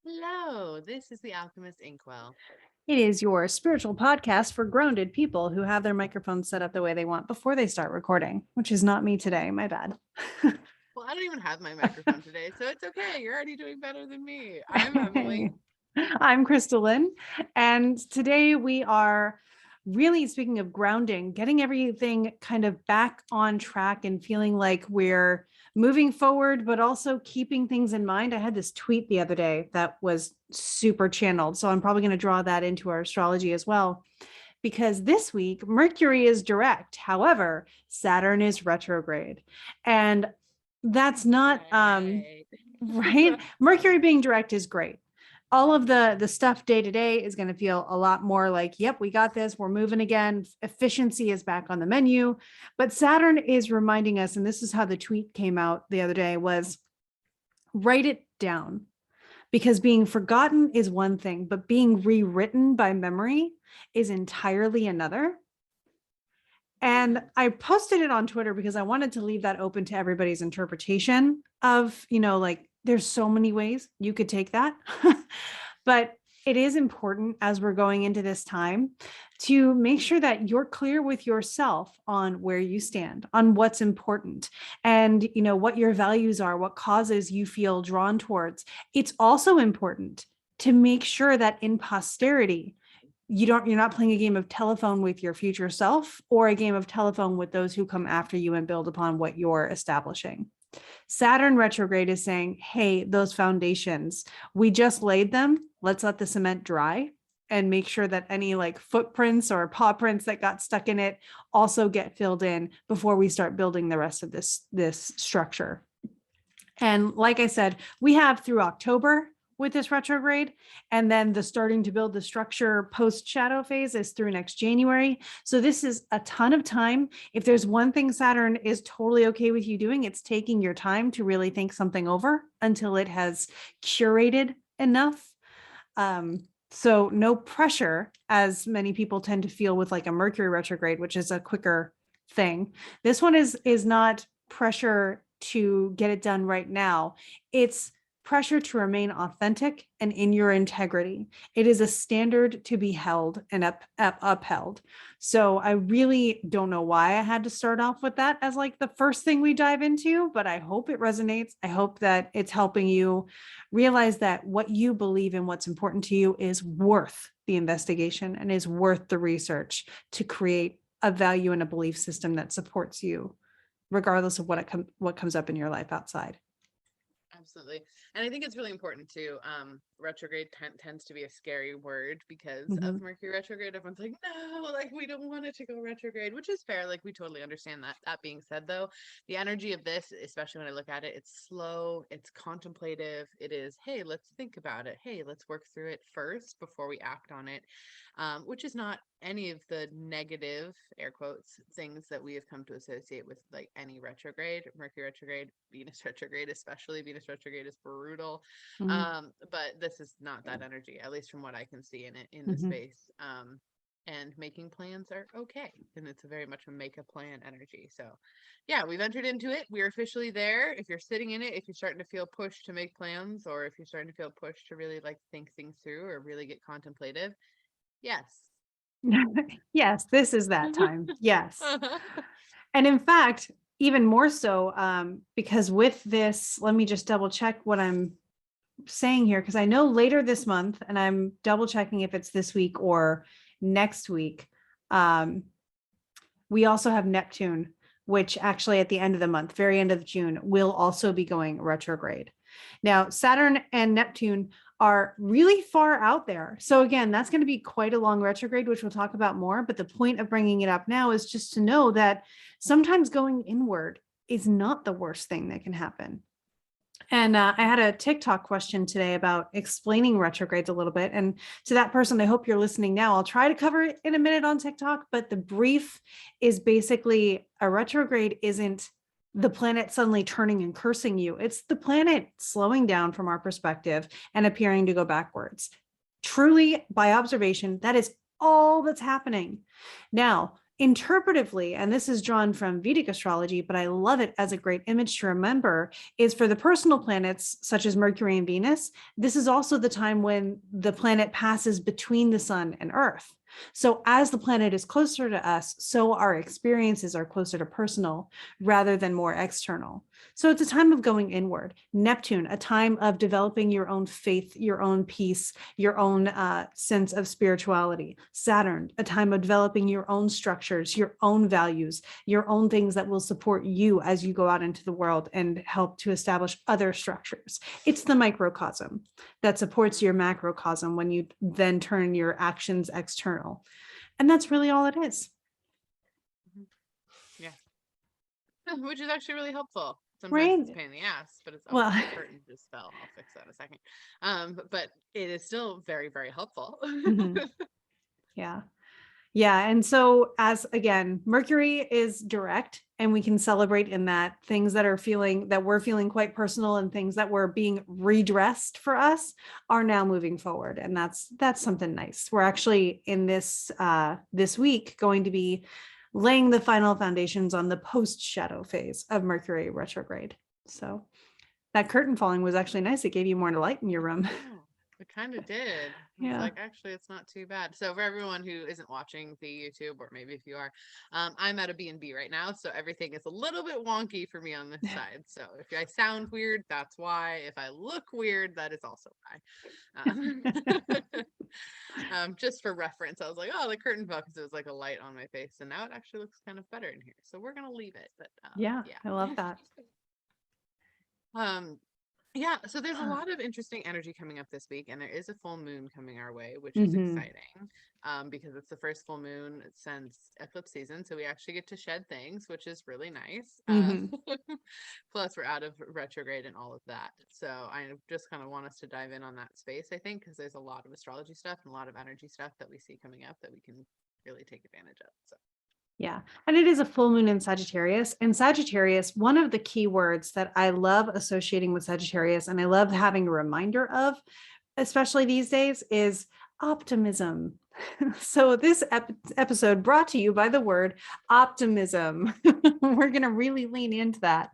Hello, this is the Alchemist Inkwell. It is your spiritual podcast for grounded people who have their microphones set up the way they want before they start recording, which is not me today. My bad. Well, I don't even have my microphone today, so it's okay. You're already doing better than me. I'm Emily. Hey, I'm KristaLyn, and today we are really, speaking of grounding, getting everything kind of back on track and feeling like we're moving forward, but also keeping things in mind. I had this tweet the other day that was super channeled, so I'm probably going to draw that into our astrology as well. Because this week Mercury is direct. However, Saturn is retrograde. And that's not Right. right. Mercury being direct is great. All of the stuff day to day is going to feel a lot more like, yep, we got this. We're moving again. Efficiency is back on the menu. But Saturn is reminding us, and this is how the tweet came out the other day, was write it down, because being forgotten is one thing, but being rewritten by memory is entirely another. And I posted it on Twitter because I wanted to leave that open to everybody's interpretation of, like there's so many ways you could take that. But it is important as we're going into this time to make sure that you're clear with yourself on where you stand, on what's important, and what your values are, what causes you feel drawn towards. It's also important to make sure that in posterity, you're not playing a game of telephone with your future self or a game of telephone with those who come after you and build upon what you're establishing. Saturn retrograde is saying, hey, those foundations, we just laid them. Let's let the cement dry and make sure that any like footprints or paw prints that got stuck in it also get filled in before we start building the rest of this structure. And like I said, we have through October with this retrograde, and then the starting to build the structure post shadow phase is through next January. So this is a ton of time. If there's one thing Saturn is totally okay with you doing, it's taking your time to really think something over until it has curated enough. So no pressure, as many people tend to feel with like a Mercury retrograde, which is a quicker thing. This one is not pressure to get it done right now. It's pressure to remain authentic and in your integrity. It is a standard to be held and upheld. So I really don't know why I had to start off with that as like the first thing we dive into, but I hope it resonates. I hope that it's helping you realize that what you believe in, what's important to you, is worth the investigation and is worth the research to create a value and a belief system that supports you, regardless of what comes up in your life outside. Absolutely. And I think it's really important too. Retrograde tends to be a scary word because Mm-hmm. of Mercury retrograde. Everyone's like, no, like we don't want it to go retrograde, which is fair. Like we totally understand that. That being said, though, the energy of this, especially when I look at it, it's slow, it's contemplative. It is, hey, let's think about it. Hey, let's work through it first before we act on it. Which is not any of the negative air quotes things that we have come to associate with like any retrograde. Mercury retrograde, Venus retrograde, especially Venus retrograde, is brutal. Mm-hmm. But this is not that energy, at least from what I can see in it in the Mm-hmm. space. And making plans are okay, and it's a very much a make a plan energy. So yeah, we've entered into it. We're officially there. If you're sitting in it, if you're starting to feel pushed to make plans, or if you're starting to feel pushed to really like think things through or really get contemplative, yes. Yes, this is that time. Yes. And in fact, even more so, because with this, let me just double check what I'm saying here, because I know later this month, and I'm double checking if it's this week or next week, we also have Neptune, which actually at the end of the month, very end of June, will also be going retrograde. Now, Saturn and Neptune are really far out there. So again, that's going to be quite a long retrograde, which we'll talk about more. But the point of bringing it up now is just to know that sometimes going inward is not the worst thing that can happen. And I had a TikTok question today about explaining retrogrades a little bit. And to that person, I hope you're listening now. I'll try to cover it in a minute on TikTok, but the brief is basically a retrograde isn't the planet suddenly turning and cursing you. It's the planet slowing down from our perspective and appearing to go backwards. Truly, by observation, that is all that's happening. Now, interpretively, and this is drawn from Vedic astrology, but I love it as a great image to remember, is for the personal planets such as Mercury and Venus, this is also the time when the planet passes between the sun and Earth. So as the planet is closer to us, so our experiences are closer to personal rather than more external. So it's a time of going inward. Neptune, a time of developing your own faith, your own peace, your own sense of spirituality. Saturn, a time of developing your own structures, your own values, your own things that will support you as you go out into the world and help to establish other structures. It's the microcosm that supports your macrocosm when you then turn your actions external. And that's really all it is. Yeah. Which is actually really helpful. Sometimes Right? it's a pain in the ass, but it's Well, the curtain just fell. I'll fix that in a second. But it is still very, very helpful. mhm. Yeah. Yeah. And so as again, Mercury is direct and we can celebrate in that things that we're feeling quite personal and things that were being redressed for us are now moving forward. And that's something nice. We're actually in this week going to be laying the final foundations on the post shadow phase of Mercury retrograde. So that curtain falling was actually nice. It gave you more light in your room. Oh, it kind of did. I was Yeah. like, actually, it's not too bad. So for everyone who isn't watching the YouTube, or maybe if you are, I'm at a B&B right now. So everything is a little bit wonky for me on this side. So if I sound weird, that's why. If I look weird, that is also why. Just for reference, I was like, oh, the curtain fell because it was like a light on my face. And now it actually looks kind of better in here. So we're going to leave it. But Yeah. yeah. I love that. Yeah, so there's a lot of interesting energy coming up this week, and there is a full moon coming our way, which is Mhm. exciting, because it's the first full moon since eclipse season, so we actually get to shed things, which is really nice. Mhm. Plus, we're out of retrograde and all of that, so I just kind of want us to dive in on that space, I think, because there's a lot of astrology stuff and a lot of energy stuff that we see coming up that we can really take advantage of. So. Yeah. And it is a full moon in Sagittarius. And Sagittarius, one of the key words that I love associating with Sagittarius and I love having a reminder of, especially these days, is optimism. So this episode brought to you by the word optimism. We're going to really lean into that.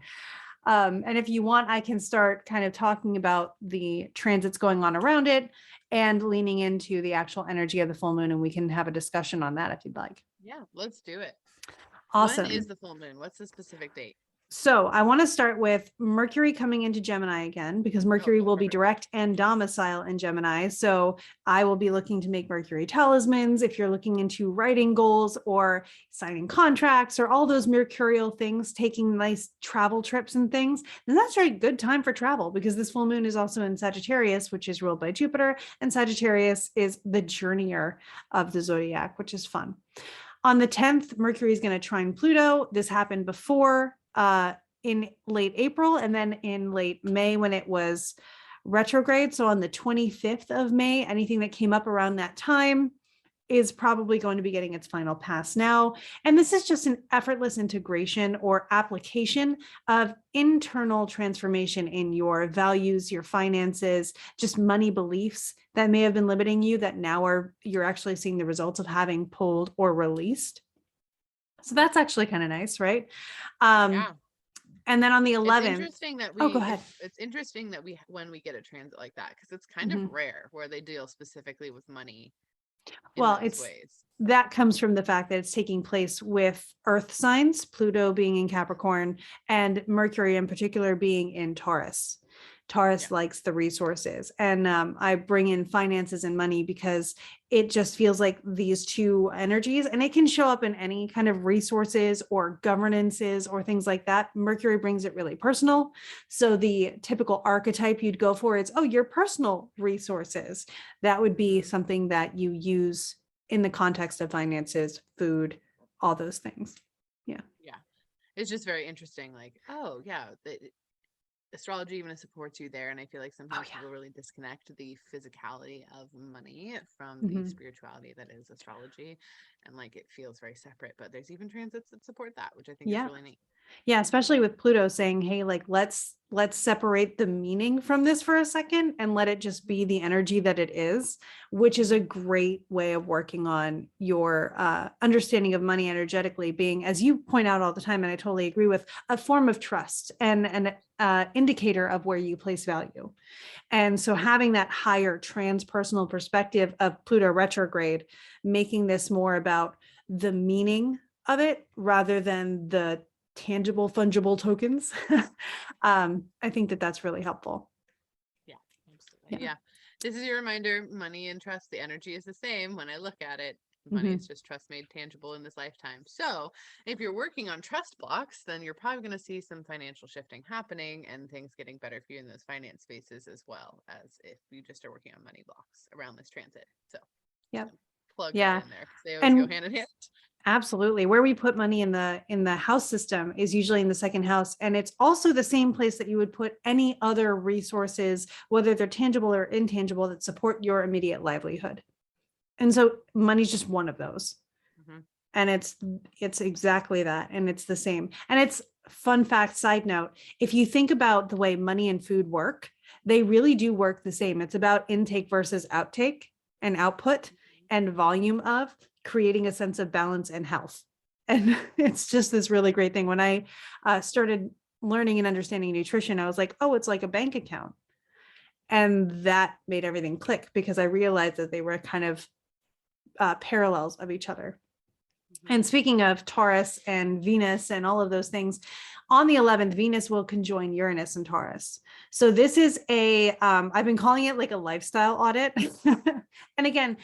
And if you want, I can start kind of talking about the transits going on around it and leaning into the actual energy of the full moon. And we can have a discussion on that if you'd like. Yeah, let's do it. Awesome. When is the full moon? What's the specific date? So I want to start with Mercury coming into Gemini again, because Mercury will be perfect. direct and domicile in Gemini. So I will be looking to make Mercury talismans. If you're looking into writing goals or signing contracts or all those mercurial things, taking nice travel trips and things, then that's a good time for travel because this full moon is also in Sagittarius, which is ruled by Jupiter. And Sagittarius is the journeyer of the zodiac, which is fun. On the 10th, Mercury is going to trine Pluto. This happened before in late April and then in late May when it was retrograde. So on the 25th of May, anything that came up around that time is probably going to be getting its final pass now. And this is just an effortless integration or application of internal transformation in your values, your finances, just money beliefs that may have been limiting you that now you're actually seeing the results of having pulled or released. So that's actually kind of nice, right? Yeah. And then on the 11th, it's interesting that go ahead. It's interesting that when we get a transit like that, because it's kind of rare where they deal specifically with money in those ways. That comes from the fact that it's taking place with earth signs, Pluto being in Capricorn and Mercury in particular being in Taurus. Taurus likes the resources. And I bring in finances and money because it just feels like these two energies, and it can show up in any kind of resources or governances or things like that. Mercury brings it really personal. So the typical archetype you'd go for is, oh, your personal resources. That would be something that you use in the context of finances, food, all those things. Yeah. Yeah. It's just very interesting. Like, oh yeah, astrology even supports you there. And I feel like sometimes people really disconnect the physicality of money from the spirituality that is astrology. And like, it feels very separate, but there's even transits that support that, which I think is really neat. Yeah, especially with Pluto saying, hey, like let's separate the meaning from this for a second and let it just be the energy that it is, which is a great way of working on your understanding of money energetically being, as you point out all the time, and I totally agree with, a form of trust and an indicator of where you place value. And so having that higher transpersonal perspective of Pluto retrograde, making this more about the meaning of it rather than the tangible, fungible tokens. I think that that's really helpful. Yeah, absolutely. Yeah. This is your reminder, money and trust, the energy is the same when I look at it. Money is just trust made tangible in this lifetime. So if you're working on trust blocks, then you're probably going to see some financial shifting happening and things getting better for you in those finance spaces, as well as if you just are working on money blocks around this transit. So plug that in there because they always go hand in hand. Absolutely. Where we put money in the house system is usually in the second house. And it's also the same place that you would put any other resources, whether they're tangible or intangible, that support your immediate livelihood. And so money's just one of those. And it's exactly that. And it's the same. And it's fun fact, side note, if you think about the way money and food work, they really do work the same. It's about intake versus outtake and output and volume of creating a sense of balance and health. And it's just this really great thing. When I started learning and understanding nutrition, I was like, oh, it's like a bank account. And that made everything click because I realized that they were kind of parallels of each other. And speaking of Taurus and Venus and all of those things, on the 11th, Venus will conjoin Uranus and Taurus. So this is I've been calling it like a lifestyle audit. And again,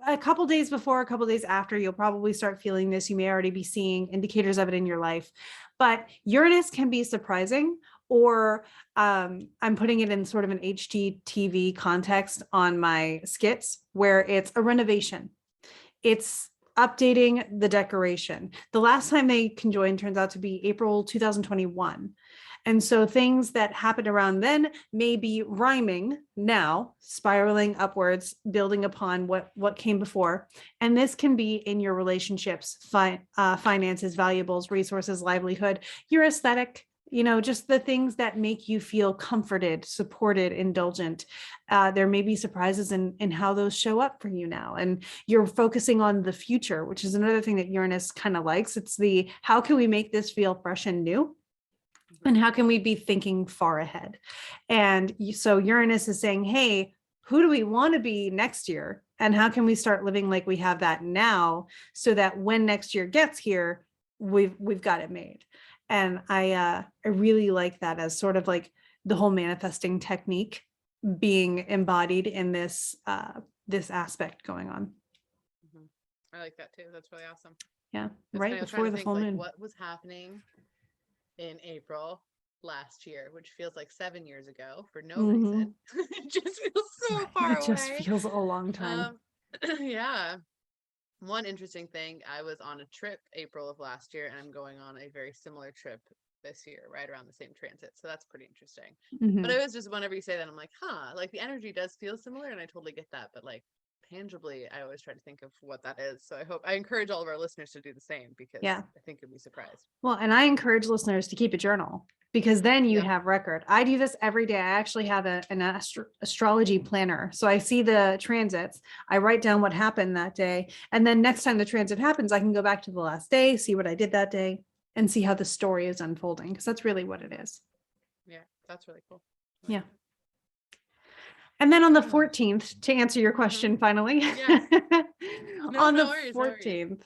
a couple days before, a couple days after, you'll probably start feeling this. You may already be seeing indicators of it in your life, but Uranus can be surprising, or I'm putting it in sort of an HGTV context on my skits where it's a renovation. It's updating the decoration. The last time they conjoined turns out to be April 2021. And so things that happened around then may be rhyming now, spiraling upwards, building upon what came before. And this can be in your relationships, finances, valuables, resources, livelihood, your aesthetic, just the things that make you feel comforted, supported, indulgent. There may be surprises in how those show up for you now. And you're focusing on the future, which is another thing that Uranus kind of likes. It's how can we make this feel fresh and new? And how can we be thinking far ahead? And so Uranus is saying, hey, who do we want to be next year? And how can we start living like we have that now so that when next year gets here, we've got it made. And I really like that as sort of like the whole manifesting technique being embodied in this aspect going on. I like that too. That's really awesome. Yeah, right before the full moon. What was happening in April last year, which feels like 7 years ago for no reason. It just feels so far away. It just feels a long time. Yeah. One interesting thing, I was on a trip April of last year, and I'm going on a very similar trip this year, right around the same transit. So that's pretty interesting. But it was just, whenever you say that, I'm like, like the energy does feel similar, and I totally get that. But like tangibly, I always try to think of what that is. So I encourage all of our listeners to do the same, because I think you'll be surprised. Well, and I encourage listeners to keep a journal, because then you have record. I do this every day. I actually have an astrology planner. So I see the transits, I write down what happened that day. And then next time the transit happens, I can go back to the last day, see what I did that day, and see how the story is unfolding, because that's really what it is. Yeah, that's really cool. Yeah. And then on the 14th, to answer your question, finally, on the 14th,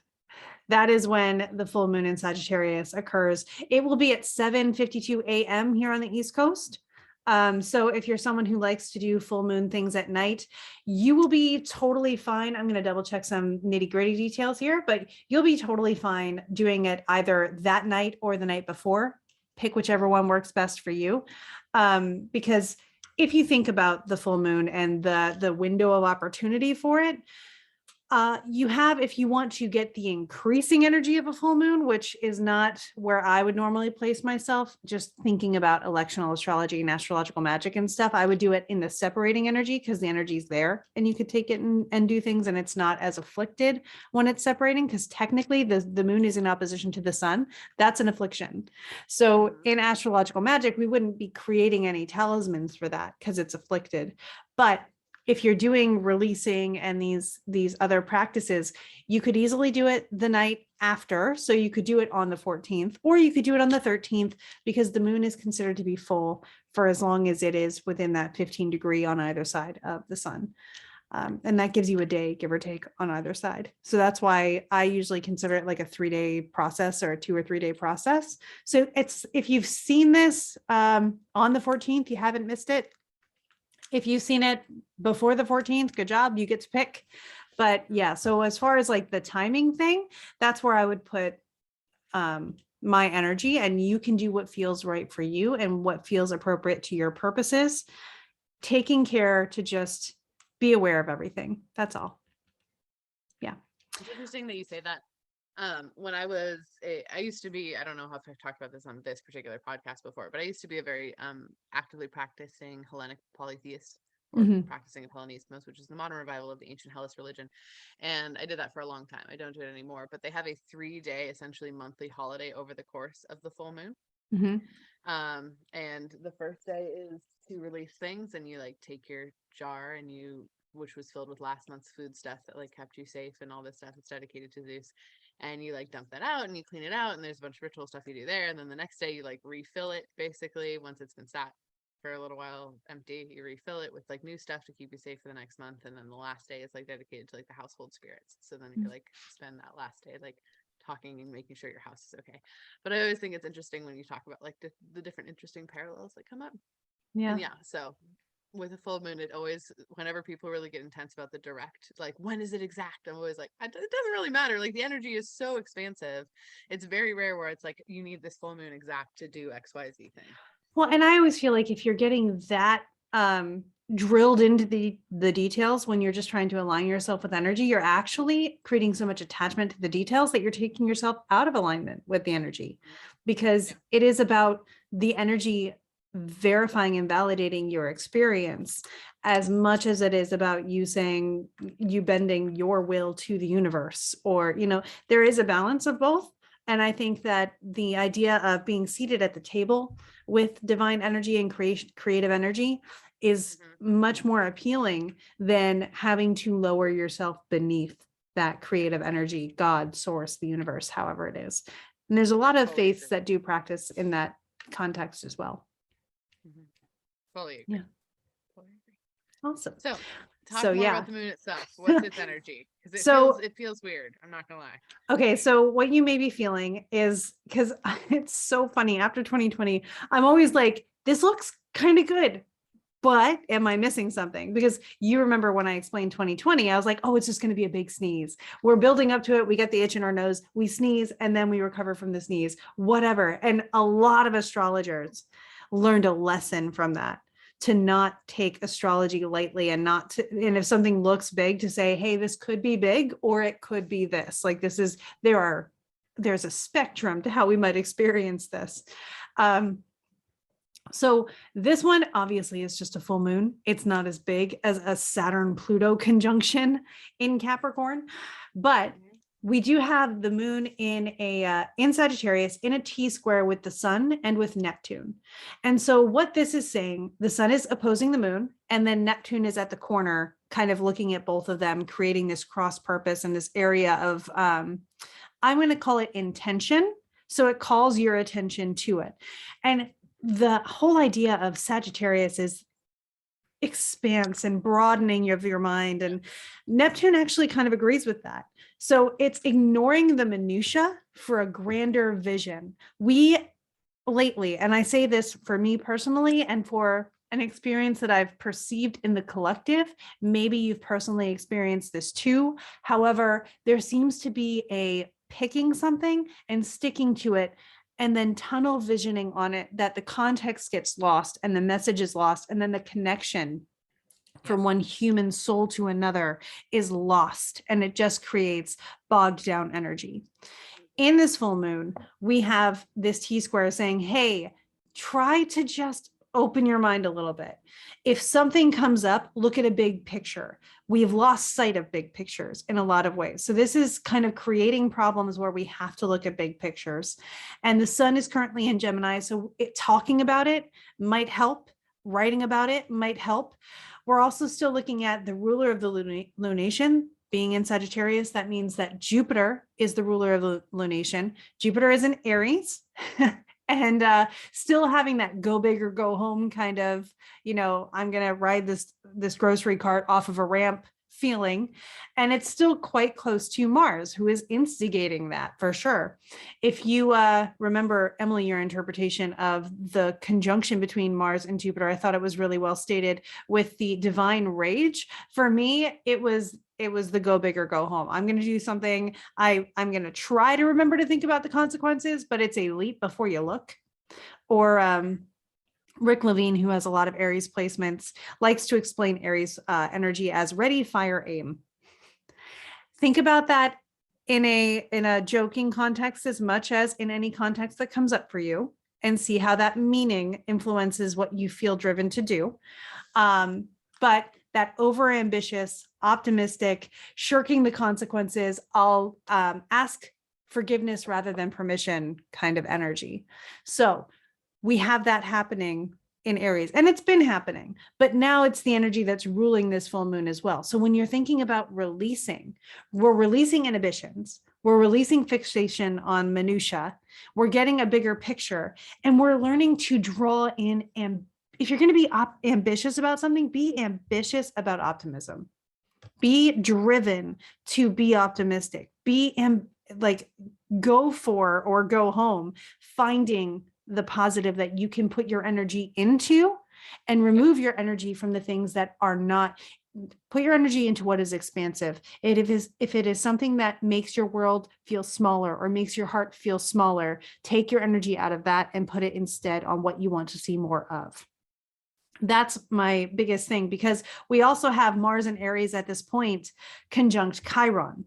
that is when the full moon in Sagittarius occurs. It will be at 7:52 a.m. here on the East Coast. So if you're someone who likes to do full moon things at night, you will be totally fine. I'm going to double check some nitty gritty details here, but you'll be totally fine doing it either that night or the night before. Pick whichever one works best for you. Because if you think about the full moon and the window of opportunity for it, You have, if you want to get the increasing energy of a full moon, which is not where I would normally place myself, just thinking about electional astrology and astrological magic and stuff, I would do it in the separating energy because the energy is there and you could take it and do things, and it's not as afflicted when it's separating, because technically the moon is in opposition to the sun. That's an affliction. So in astrological magic, we wouldn't be creating any talismans for that because it's afflicted. But if you're doing releasing and these other practices, you could easily do it the night after. So you could do it on the 14th, or you could do it on the 13th, because the moon is considered to be full for as long as it is within that 15 degree on either side of the sun. And that gives you a day, give or take, on either side. So that's why I usually consider it like a 3-day process or a 2 or 3 day process. So it's, if you've seen this on the 14th, you haven't missed it. If you've seen it before the 14th, good job, you get to pick. But yeah, so as far as like the timing thing, that's where I would put my energy, and you can do what feels right for you and what feels appropriate to your purposes, taking care to just be aware of everything. That's all. Yeah. It's interesting that you say that. When I used to be, I don't know if I've talked about this on this particular podcast before, but I used to be a very actively practicing Hellenic polytheist, or practicing a Hellenismos, which is the modern revival of the ancient Hellas religion. And I did that for a long time. I don't do it anymore, but they have a 3-day, essentially monthly holiday over the course of the full moon. And the first day is to release things, and you like take your jar and which was filled with last month's food stuff that like kept you safe and all this stuff. It's dedicated to Zeus. And you like dump that out and you clean it out, and there's a bunch of ritual stuff you do there. And then the next day you like refill it, basically, once it's been sat for a little while empty, you refill it with like new stuff to keep you safe for the next month. And then the last day is like dedicated to like the household spirits. So then you like spend that last day like talking and making sure your house is okay. But I always think it's interesting when you talk about like the different interesting parallels that come up. Yeah. And yeah, so with a full moon, it always, whenever people really get intense about the direct, like, when is it exact? I'm always like, it doesn't really matter. Like, the energy is so expansive. It's very rare where it's like, you need this full moon exact to do XYZ thing. Well, and I always feel like if you're getting that drilled into the details when you're just trying to align yourself with energy, you're actually creating so much attachment to the details that you're taking yourself out of alignment with the energy, because it is about the energy verifying and validating your experience as much as it is about you bending your will to the universe, or, there is a balance of both. And I think that the idea of being seated at the table with divine energy and creative energy is much more appealing than having to lower yourself beneath that creative energy, God, source, the universe, however it is. And there's a lot of faiths that do practice in that context as well. Fully agree. Yeah. Awesome. So talk more about the moon itself. What's its energy? Because it feels weird. I'm not gonna lie. Okay, so what you may be feeling is, because it's so funny, after 2020, I'm always like, this looks kind of good, but am I missing something? Because you remember when I explained 2020, I was like, oh, it's just going to be a big sneeze. We're building up to it. We get the itch in our nose, we sneeze, and then we recover from the sneeze, whatever. And a lot of astrologers learned a lesson from that, to not take astrology lightly, and and if something looks big, to say, hey, this could be big, or it could be this. Like, there's a spectrum to how we might experience this. So this one obviously is just a full moon. It's not as big as a Saturn-Pluto conjunction in Capricorn, but we do have the moon in Sagittarius in a T-square with the sun and with Neptune. And so what this is saying, the sun is opposing the moon, and then Neptune is at the corner, kind of looking at both of them, creating this cross purpose and this area of, I'm going to call it intention. So it calls your attention to it. And the whole idea of Sagittarius is expanse and broadening of your mind. And Neptune actually kind of agrees with that. So it's ignoring the minutia for a grander vision. We lately, and I say this for me personally and for an experience that I've perceived in the collective, maybe you've personally experienced this too. However, there seems to be a picking something and sticking to it, and then tunnel visioning on it, that the context gets lost and the message is lost, and then the connection from one human soul to another is lost, and it just creates bogged down energy. In this full moon, we have this T-square saying, hey, try to just open your mind a little bit. If something comes up, look at a big picture. We've lost sight of big pictures in a lot of ways. So this is kind of creating problems where we have to look at big pictures. And the sun is currently in Gemini, so talking about it might help. Writing about it might help. We're also still looking at the ruler of the lunation being in Sagittarius. That means that Jupiter is the ruler of the lunation. Jupiter is in Aries. And still having that go big or go home kind of, I'm going to ride this grocery cart off of a ramp feeling. And it's still quite close to Mars, who is instigating that for sure. If you remember, Emily, your interpretation of the conjunction between Mars and Jupiter, I thought it was really well stated with the divine rage. For me, it was the go big or go home. I'm going to do something. I'm going to try to remember to think about the consequences, but it's a leap before you look. Or Rick Levine, who has a lot of Aries placements, likes to explain Aries energy as ready, fire, aim. Think about that in a joking context as much as in any context that comes up for you, and see how that meaning influences what you feel driven to do. But that overambitious, optimistic, shirking the consequences, I'll ask forgiveness rather than permission kind of energy. So we have that happening in Aries, and it's been happening, but now it's the energy that's ruling this full moon as well. So when you're thinking about releasing, we're releasing inhibitions, we're releasing fixation on minutia, we're getting a bigger picture, and we're learning to draw in. And if you're going to be ambitious about something, be ambitious about optimism. Be driven to be optimistic. Go for or go home, finding the positive that you can put your energy into, and remove your energy from the things that are not. Put your energy into what is expansive. If it is something that makes your world feel smaller or makes your heart feel smaller, take your energy out of that and put it instead on what you want to see more of. That's my biggest thing, because we also have Mars and Aries at this point conjunct Chiron.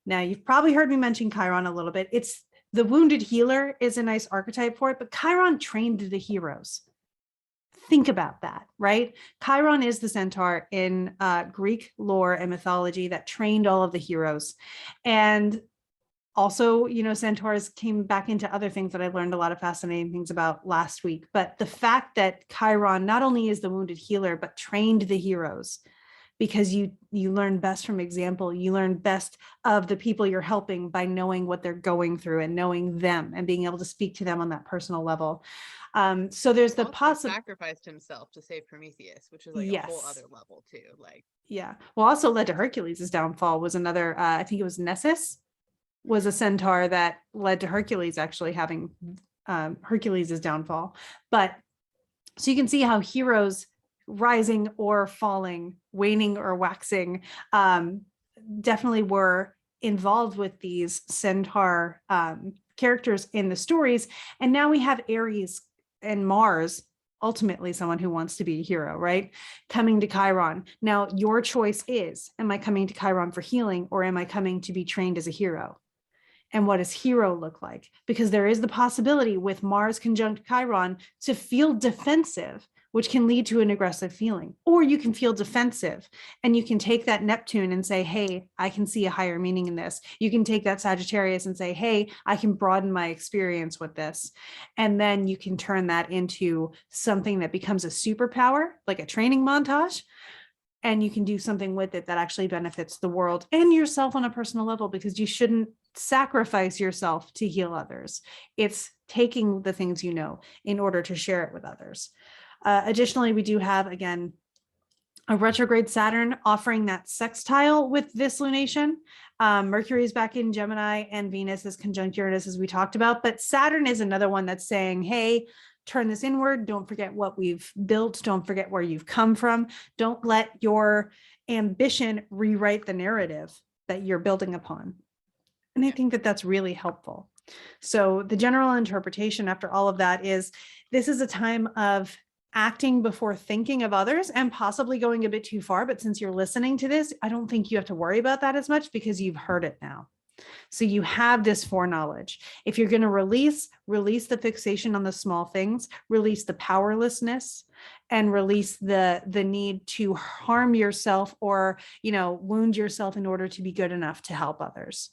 Now, you've probably heard me mention Chiron a little bit. It's the wounded healer is a nice archetype for it, but Chiron trained the heroes. Think about that, right? Chiron is the centaur in Greek lore and mythology that trained all of the heroes. And also, centaurs came back into other things that I learned a lot of fascinating things about last week. But the fact that Chiron not only is the wounded healer, but trained the heroes, because you learn best from example. You learn best of the people you're helping by knowing what they're going through and knowing them and being able to speak to them on that personal level. So there's the possibility. Sacrificed himself to save Prometheus, which is like a whole other level too. Well, also led to Hercules' downfall was another. I think it was Nessus, was a centaur that led to Hercules actually having Hercules' downfall. But so you can see how heroes rising or falling, waning or waxing, definitely were involved with these centaur characters in the stories. And now we have Aries and Mars, ultimately someone who wants to be a hero, right? Coming to Chiron. Now, your choice is, am I coming to Chiron for healing, or am I coming to be trained as a hero? And what does hero look like? Because there is the possibility with Mars conjunct Chiron to feel defensive, which can lead to an aggressive feeling. Or you can feel defensive and you can take that Neptune and say, hey, I can see a higher meaning in this. You can take that Sagittarius and say, hey, I can broaden my experience with this. And then you can turn that into something that becomes a superpower, like a training montage. And you can do something with it that actually benefits the world and yourself on a personal level, because you shouldn't sacrifice yourself to heal others. It's taking the things you know in order to share it with others. Additionally, we do have, again, a retrograde Saturn offering that sextile with this lunation. Mercury is back in Gemini and Venus is conjunct Uranus, as we talked about. But Saturn is another one that's saying, hey, turn this inward. Don't forget what we've built. Don't forget where you've come from. Don't let your ambition rewrite the narrative that you're building upon. And I think that that's really helpful. So the general interpretation after all of that is, this is a time of acting before thinking of others and possibly going a bit too far. But since you're listening to this, I don't think you have to worry about that as much because you've heard it now. So you have this foreknowledge. If you're going to release the fixation on the small things, release the powerlessness, and release the need to harm yourself or, wound yourself in order to be good enough to help others.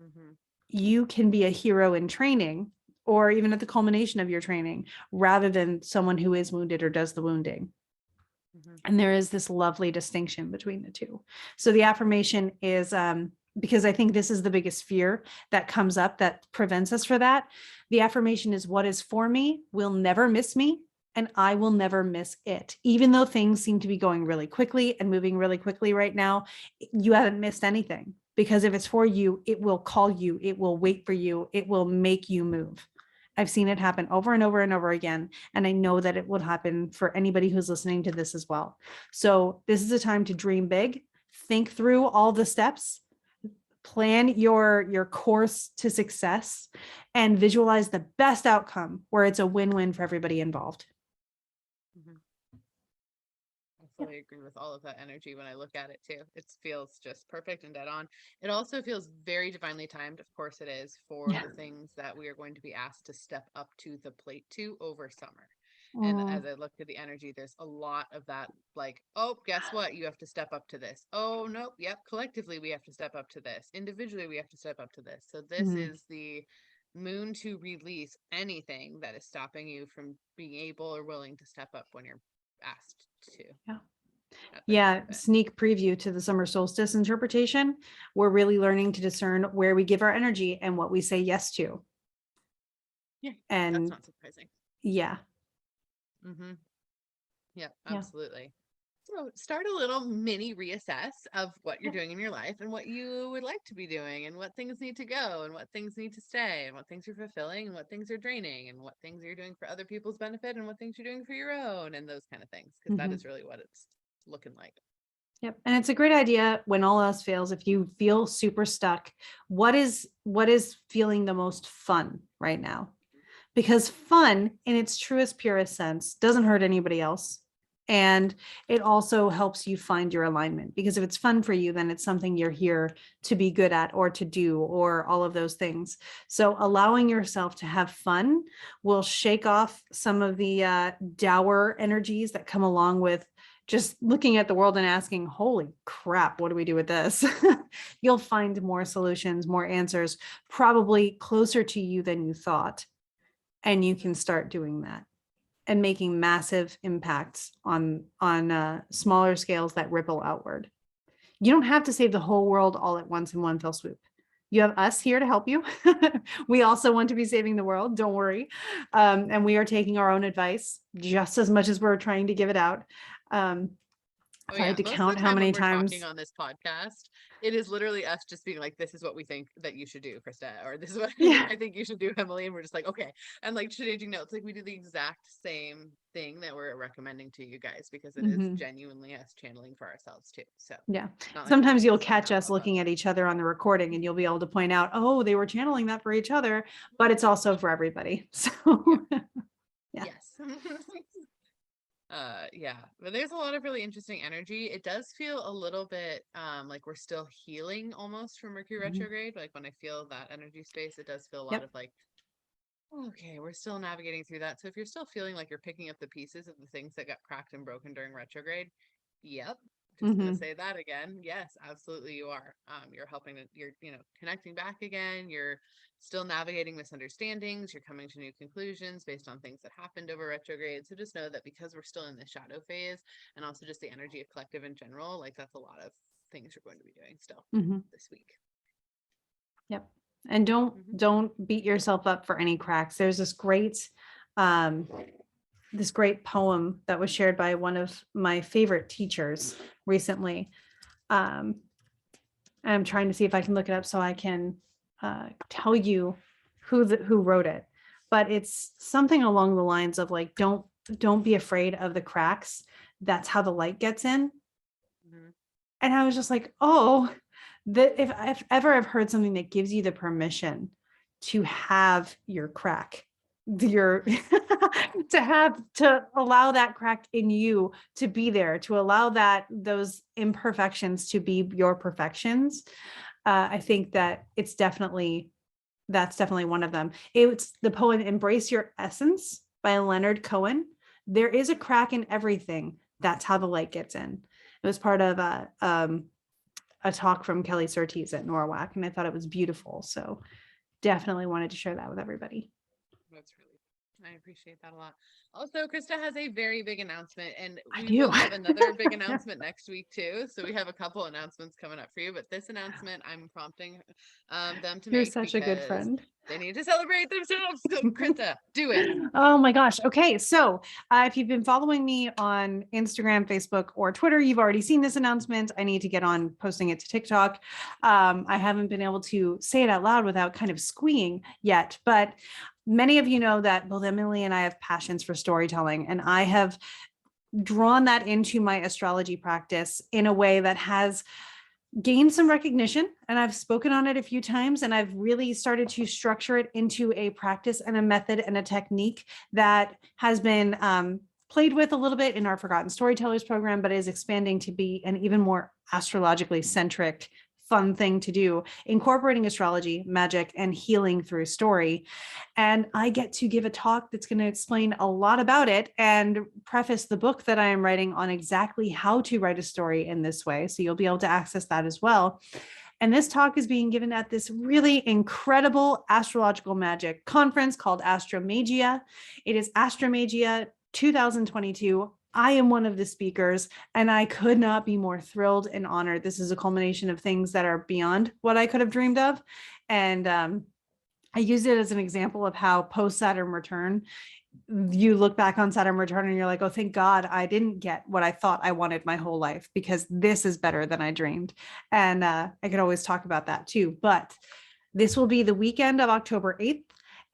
Mm-hmm. You can be a hero in training or even at the culmination of your training rather than someone who is wounded or does the wounding. Mm-hmm. And there is this lovely distinction between the two. So the affirmation is, because I think this is the biggest fear that comes up that prevents us for that. The affirmation is, what is for me will never miss me, and I will never miss it. Even though things seem to be going really quickly and moving really quickly right now, you haven't missed anything, because if it's for you, it will call you, it will wait for you, it will make you move. I've seen it happen over and over and over again. And I know that it will happen for anybody who's listening to this as well. So this is a time to dream big, think through all the steps, plan your course to success, and visualize the best outcome where it's a win-win for everybody involved. Mm-hmm. I fully agree with all of that energy when I look at it too. It feels just perfect and dead on. It also feels very divinely timed. Of course it is, for the things that we are going to be asked to step up to the plate to over summer. And as I look at the energy, there's a lot of that, like, oh, guess what? You have to step up to this. Oh, nope. Yep. Collectively, we have to step up to this. Individually, we have to step up to this. So this is the moon to release anything that is stopping you from being able or willing to step up when you're asked to. Yeah. Sneak preview to the summer solstice interpretation. We're really learning to discern where we give our energy and what we say yes to. Yeah. And that's not surprising. Yeah. Mm-hmm. Yep, absolutely. So start a little mini reassess of what you're doing in your life and what you would like to be doing and what things need to go and what things need to stay and what things are fulfilling and what things are draining and what things you're doing for other people's benefit and what things you're doing for your own and those kind of things, because that is really what it's looking like. Yep. And it's a great idea when all else fails, if you feel super stuck, what is feeling the most fun right now? Because fun in its truest, purest sense doesn't hurt anybody else. And it also helps you find your alignment, because if it's fun for you, then it's something you're here to be good at or to do, or all of those things. So allowing yourself to have fun will shake off some of the dour energies that come along with just looking at the world and asking, holy crap, what do we do with this? You'll find more solutions, more answers, probably closer to you than you thought. And you can start doing that and making massive impacts on smaller scales that ripple outward. You don't have to save the whole world all at once in one fell swoop. You have us here to help you. We also want to be saving the world. Don't worry. And we are taking our own advice just as much as we're trying to give it out. If I had to count how many times talking on this podcast, it is literally us just being like, this is what we think that you should do, Krista, or this is what I think you should do, Emily. And we're just like, okay. And like changing notes, like we do the exact same thing that we're recommending to you guys, because it is genuinely us channeling for ourselves too. So yeah, like sometimes you'll catch us looking at each other on the recording and you'll be able to point out, oh, they were channeling that for each other, but it's also for everybody. So yes. Yeah, but there's a lot of really interesting energy. It does feel a little bit like we're still healing almost from Mercury retrograde. Like when I feel that energy space, it does feel a lot of like, okay, we're still navigating through that. So if you're still feeling like you're picking up the pieces of the things that got cracked and broken during retrograde, yep, just gonna say that again. Yes, absolutely, you are. You're helping to, you're connecting back again. You're still navigating misunderstandings. You're coming to new conclusions based on things that happened over retrograde. So just know that because we're still in the shadow phase, and also just the energy of collective in general, like that's a lot of things you're going to be doing still this week. Yep. And don't beat yourself up for any cracks. There's this great poem that was shared by one of my favorite teachers recently. I'm trying to see if I can look it up so I can tell you who wrote it, but it's something along the lines of like, don't be afraid of the cracks. That's how the light gets in. And I was just like, oh, that if ever I've heard something that gives you the permission to have your crack, your to allow that crack in you to be there, to allow those imperfections to be your perfections. I think that that's definitely one of them. It's the poem Embrace Your Essence by Leonard Cohen. There is a crack in everything. That's how the light gets in. It was part of a talk from Kelly Surtees at NORWAC, and I thought it was beautiful. So definitely wanted to share that with everybody. That's really, I appreciate that a lot. Also, Krista has a very big announcement, and I we do. will have another big announcement next week too. So we have a couple announcements coming up for you, but this announcement I'm prompting them to You're make such a good because friend. they need to celebrate themselves. So Krista, do it. Oh my gosh. Okay. So if you've been following me on Instagram, Facebook, or Twitter, you've already seen this announcement. I need to get on posting it to TikTok. I haven't been able to say it out loud without kind of squeeing yet, but many of you know that both Emily and I have passions for storytelling, and I have drawn that into my astrology practice in a way that has gained some recognition, and I've spoken on it a few times, and I've really started to structure it into a practice and a method and a technique that has been played with a little bit in our Forgotten Storytellers program, but is expanding to be an even more astrologically centric, fun thing to do, incorporating astrology, magic, and healing through story. And I get to give a talk that's going to explain a lot about it and preface the book that I am writing on exactly how to write a story in this way. So you'll be able to access that as well. And this talk is being given at this really incredible astrological magic conference called Astromagia. It is Astromagia 2022. I am one of the speakers, and I could not be more thrilled and honored. This is a culmination of things that are beyond what I could have dreamed of. And I use it as an example of how post-Saturn return, you look back on Saturn return and you're like, oh, thank God I didn't get what I thought I wanted my whole life, because this is better than I dreamed. And I could always talk about that too. But this will be the weekend of October 8th.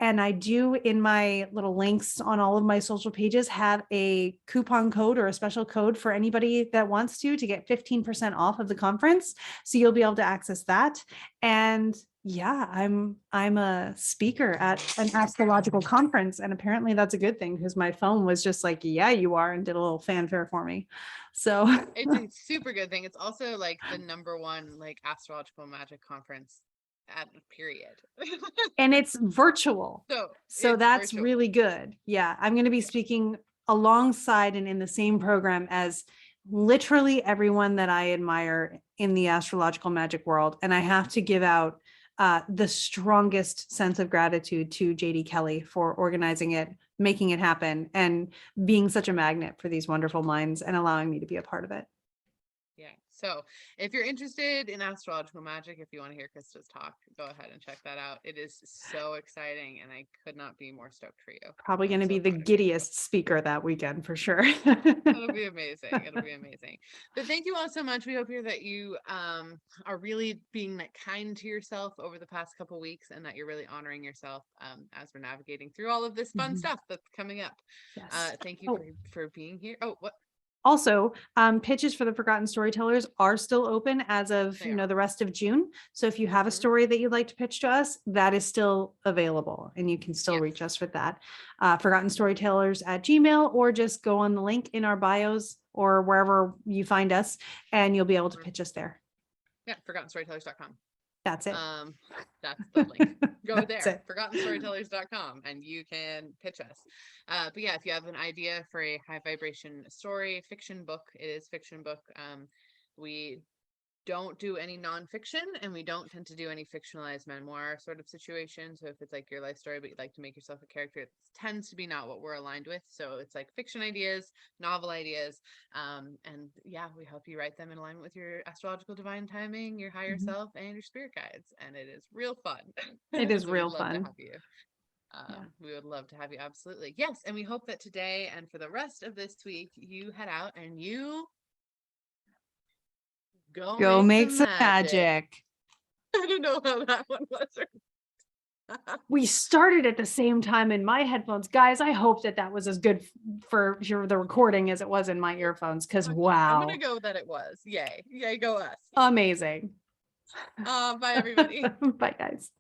And I do, in my little links on all of my social pages, have a coupon code or a special code for anybody that wants to get 15% off of the conference. So you'll be able to access that. And yeah, I'm a speaker at an astrological conference, and apparently that's a good thing, because my phone was just like, yeah, you are, and did a little fanfare for me. So It's a super good thing. It's also like the #1 like astrological magic conference at period. and it's virtual. So it's that's virtual. really good. Yeah, I'm going to be speaking alongside and in the same program as literally everyone that I admire in the astrological magic world. And I have to give out the strongest sense of gratitude to JD Kelly for organizing it, making it happen, and being such a magnet for these wonderful minds and allowing me to be a part of it. Yeah. So if you're interested in astrological magic, if you want to hear Krista's talk, go ahead and check that out. It is so exciting, and I could not be more stoked for you. Probably going to be the giddiest speaker that weekend for sure. It'll be amazing. It'll be amazing. But thank you all so much. We hope that you are really being like kind to yourself over the past couple weeks, and that you're really honoring yourself as we're navigating through all of this fun stuff that's coming up. Yes. Thank you for being here. Oh, what? Also, pitches for the Forgotten Storytellers are still open as of the rest of June. So if you have a story that you'd like to pitch to us, that is still available, and you can still reach us with that. Forgotten Storytellers at Gmail, or just go on the link in our bios or wherever you find us, and you'll be able to pitch us there. Yeah, ForgottenStorytellers.com. That's it. That's the link. Go there, ForgottenStorytellers.com, and you can pitch us. But yeah, if you have an idea for a high vibration story, fiction book, it is fiction book. We don't do any nonfiction, and we don't tend to do any fictionalized memoir sort of situation. So if it's like your life story, but you'd like to make yourself a character, it tends to be not what we're aligned with. So it's like fiction ideas, novel ideas. And yeah, we help you write them in alignment with your astrological divine timing, your higher self, and your spirit guides. And it is real fun. It is so real we'd love fun. to have you. We would love to have you. Absolutely. Yes. And we hope that today and for the rest of this week, you head out and you go make some magic. I don't know how that one was. We started at the same time in my headphones. Guys, I hope that was as good for the recording as it was in my earphones, because wow. I'm going to go that it was. Yay. Yay, go us. Amazing. Bye, everybody. Bye, guys.